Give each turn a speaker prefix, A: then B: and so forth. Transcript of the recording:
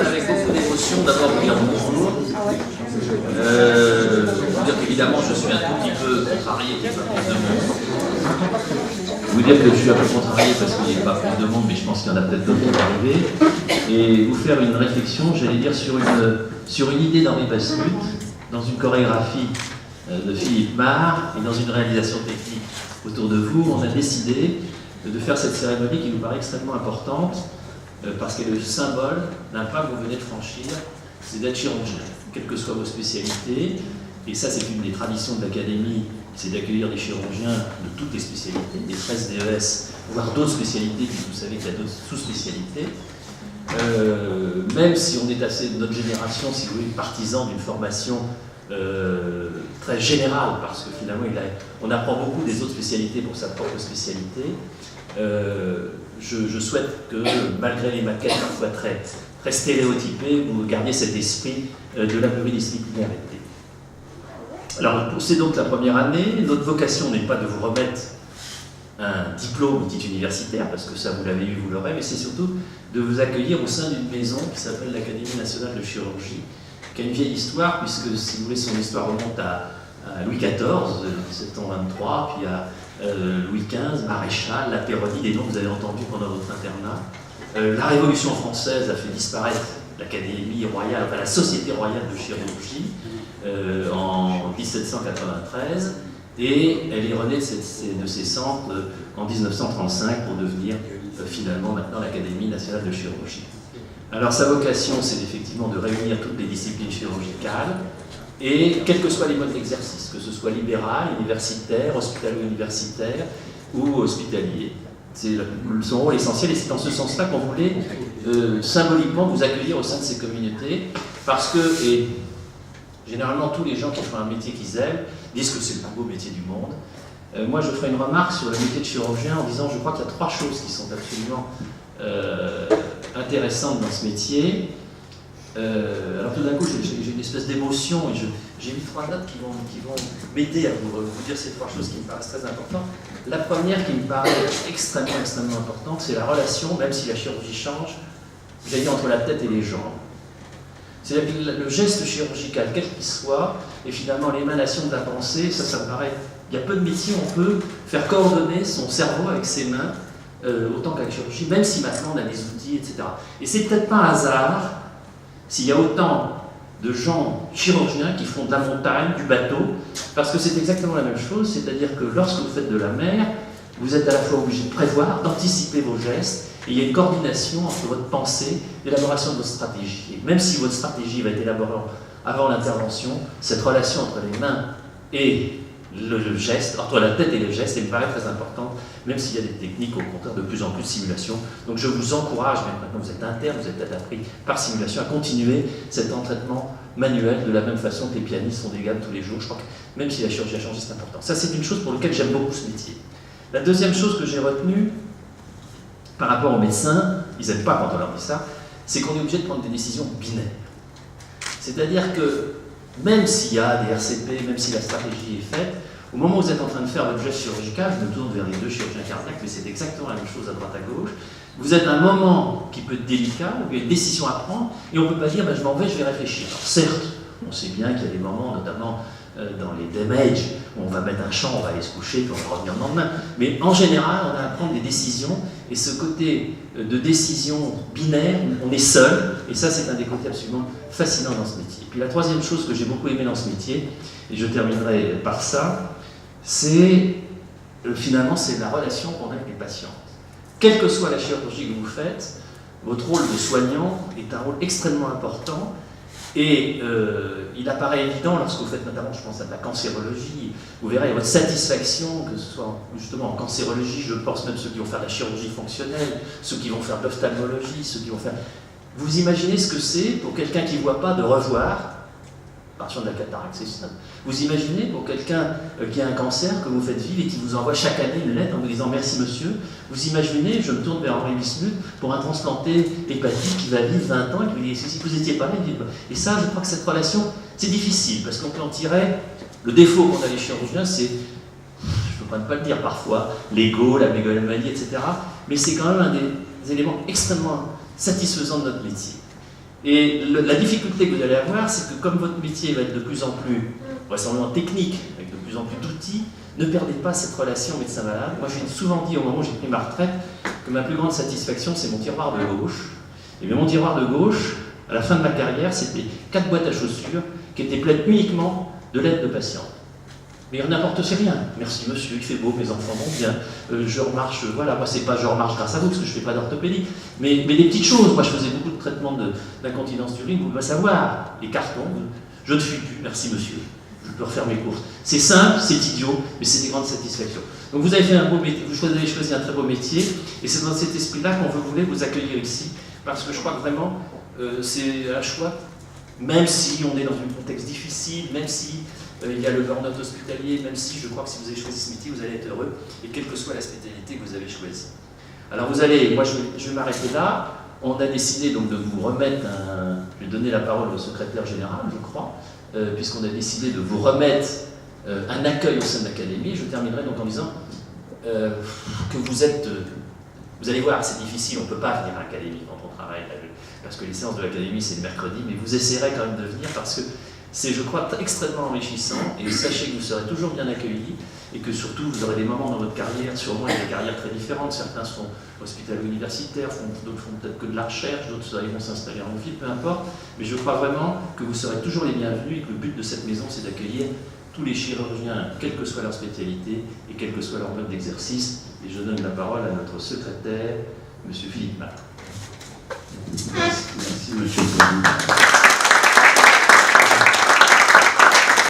A: avec beaucoup d'émotion d'abord vous dire bonjour. Vous dire qu'évidemment je suis un tout petit peu contrarié qu'il n'y ait pas plus de monde. Vous dire que je suis un peu contrarié parce qu'il n'y a pas plus de monde, mais je pense qu'il y en a peut-être d'autres qui vont arriver. Et vous faire une réflexion, j'allais dire, sur une idée d'Henri Besnut, dans une chorégraphie de Philippe Marr et dans une réalisation technique autour de vous. On a décidé de faire cette cérémonie qui nous paraît extrêmement importante parce qu'elle est le symbole d'un pas que vous venez de franchir, c'est d'être chirurgien, quelles que soient vos spécialités. Et ça, c'est une des traditions de l'Académie, c'est d'accueillir des chirurgiens de toutes les spécialités, des 13 DES, voire d'autres spécialités, puis vous savez qu'il y a d'autres sous-spécialités. Même si on est assez de notre génération, si vous voulez, partisan d'une formation très générale, parce que finalement on apprend beaucoup des autres spécialités pour sa propre spécialité, je souhaite que, malgré les maquettes parfois très, très stéréotypées, vous gardiez cet esprit de la pluridisciplinarité. Alors, c'est donc la première année. Notre vocation n'est pas de vous remettre un diplôme titre universitaire, parce que ça, vous l'avez eu, vous l'aurez, mais c'est surtout de vous accueillir au sein d'une maison qui s'appelle l'Académie nationale de chirurgie, qui a une vieille histoire, puisque, si vous voulez, son histoire remonte à Louis XIV, 1723, puis à Louis XV, Maréchal, la Péronide, des noms que vous avez entendus pendant votre internat. La Révolution française a fait disparaître l'Académie royale, enfin la Société royale de chirurgie, en 1793, et elle est renée de ses centres en 1935 pour devenir finalement maintenant l'Académie nationale de chirurgie. Alors sa vocation, c'est effectivement de réunir toutes les disciplines chirurgicales, et quels que soient les modes d'exercice, que ce soit libéral, universitaire, hospitalo-universitaire ou hospitalier. C'est son rôle essentiel, et c'est dans ce sens-là qu'on voulait symboliquement vous accueillir au sein de ces communautés, parce que, et généralement tous les gens qui font un métier qu'ils aiment disent que c'est le plus beau métier du monde. Moi je ferai une remarque sur le métier de chirurgien en disant, je crois qu'il y a trois choses qui sont absolument intéressantes dans ce métier. Alors tout d'un coup j'ai une espèce d'émotion et j'ai mis trois notes qui vont m'aider à vous dire ces trois choses qui me paraissent très importantes. La première qui me paraît extrêmement importante, c'est la relation, même si la chirurgie change, j'allais dire, entre la tête et les jambes. C'est le geste chirurgical, quel qu'il soit, et finalement l'émanation de la pensée, ça me paraît, il y a peu de métiers où on peut faire coordonner son cerveau avec ses mains, autant qu'avec la chirurgie, même si maintenant on a des outils, etc. Et c'est peut-être pas un hasard s'il y a autant de gens chirurgiens qui font de la montagne, du bateau, parce que c'est exactement la même chose, c'est-à-dire que lorsque vous faites de la mer, vous êtes à la fois obligé de prévoir, d'anticiper vos gestes, et il y a une coordination entre votre pensée et l'élaboration de votre stratégie. Et même si votre stratégie va être élaborée avant l'intervention, cette relation entre les mains et le geste, entre la tête et le geste, elle me paraît très importante, même s'il y a des techniques, au contraire, de plus en plus de simulation. Donc je vous encourage, même maintenant vous êtes interne, vous êtes peut-être appris par simulation, à continuer cet entraînement manuel de la même façon que les pianistes font des gammes tous les jours. Je crois que même si la chirurgie a changé, c'est important. Ça, c'est une chose pour laquelle j'aime beaucoup ce métier. La deuxième chose que j'ai retenue par rapport aux médecins, ils n'aiment pas quand on leur dit ça, c'est qu'on est obligé de prendre des décisions binaires. C'est-à-dire que même s'il y a des RCP, même si la stratégie est faite, au moment où vous êtes en train de faire votre geste chirurgical, je me tourne vers les deux chirurgiens cardiaques, mais c'est exactement la même chose à droite à gauche, vous êtes à un moment qui peut être délicat, où il y a une décision à prendre, et on ne peut pas dire je m'en vais, je vais réfléchir. Alors certes, on sait bien qu'il y a des moments, notamment dans les damage, où on va mettre un champ, on va aller se coucher, puis on va revenir le lendemain. Mais en général, on a à prendre des décisions, et ce côté de décision binaire, on est seul, et ça c'est un des côtés absolument fascinants dans ce métier. Puis la troisième chose que j'ai beaucoup aimé dans ce métier, et je terminerai par ça, c'est finalement c'est la relation qu'on a avec les patients. Quelle que soit la chirurgie que vous faites, votre rôle de soignant est un rôle extrêmement important. Et il apparaît évident lorsque vous faites notamment, je pense à de la cancérologie, vous verrez votre satisfaction, que ce soit justement en cancérologie, je pense même ceux qui vont faire de la chirurgie fonctionnelle, ceux qui vont faire de l'ophtalmologie, ceux qui vont faire... Vous imaginez ce que c'est pour quelqu'un qui ne voit pas de revoir, partir de la cataracte, c'est ça. Vous imaginez pour quelqu'un qui a un cancer que vous faites vivre et qui vous envoie chaque année une lettre en vous disant merci monsieur. Vous imaginez, je me tourne vers Henri Besnut, pour un transplanté hépatique qui va vivre 20 ans et qui vous dit si vous n'étiez pas là, il dit et ça, je crois que cette relation, c'est difficile parce qu'on peut en tirer le défaut qu'on a les chirurgiens, c'est, je ne peux pas ne pas le dire parfois, l'ego, la mégalomanie, etc. Mais c'est quand même éléments extrêmement satisfaisants de notre métier. Et la difficulté que vous allez avoir, c'est que comme votre métier va être de plus en plus vraisemblablement technique, avec de plus en plus d'outils, ne perdez pas cette relation médecin-malade. Moi, j'ai souvent dit au moment où j'ai pris ma retraite que ma plus grande satisfaction, c'est mon tiroir de gauche. Et bien, mon tiroir de gauche, à la fin de ma carrière, c'était 4 boîtes à chaussures qui étaient pleines uniquement de lettres de patients. Mais n'importe c'est rien. Merci monsieur, il fait beau, mes enfants vont bien, je remarche, voilà, moi c'est pas je remarche grâce à vous, parce que je fais pas d'orthopédie, mais des petites choses. Moi je faisais beaucoup de traitements d'incontinence d'urine, vous devez savoir, les cartons, je ne fuis plus, merci monsieur, je peux refaire mes courses. C'est simple, c'est idiot, mais c'est des grandes satisfactions. Donc vous avez fait un beau métier, vous avez choisi un très beau métier, et c'est dans cet esprit-là qu'on voulait vous accueillir ici, parce que je crois que vraiment, c'est un choix, même si on est dans un contexte difficile, même si il y a le burn-out hospitalier, même si je crois que si vous avez choisi ce métier, vous allez être heureux, et quelle que soit la spécialité que vous avez choisie. Alors vous allez, moi je vais m'arrêter là. On a décidé donc de vous remettre je vais donner la parole au secrétaire général, je crois, puisqu'on a décidé de vous remettre un accueil au sein de l'académie. Je terminerai donc en disant que vous allez voir, c'est difficile, on ne peut pas venir à l'académie quand on travaille, parce que les séances de l'académie c'est le mercredi, mais vous essayerez quand même de venir parce que c'est, je crois, extrêmement enrichissant, et sachez que vous serez toujours bien accueillis, et que surtout, vous aurez des moments dans votre carrière, sûrement il y a des carrières très différentes, certains sont hospitalo-universitaires, d'autres font peut-être que de la recherche, d'autres vont s'installer en ville, peu importe, mais je crois vraiment que vous serez toujours les bienvenus, et que le but de cette maison, c'est d'accueillir tous les chirurgiens, quelle que soit leur spécialité, et quel que soit leur mode d'exercice, et je donne la parole à notre secrétaire, M. Philippe Matt.
B: Merci, monsieur le président.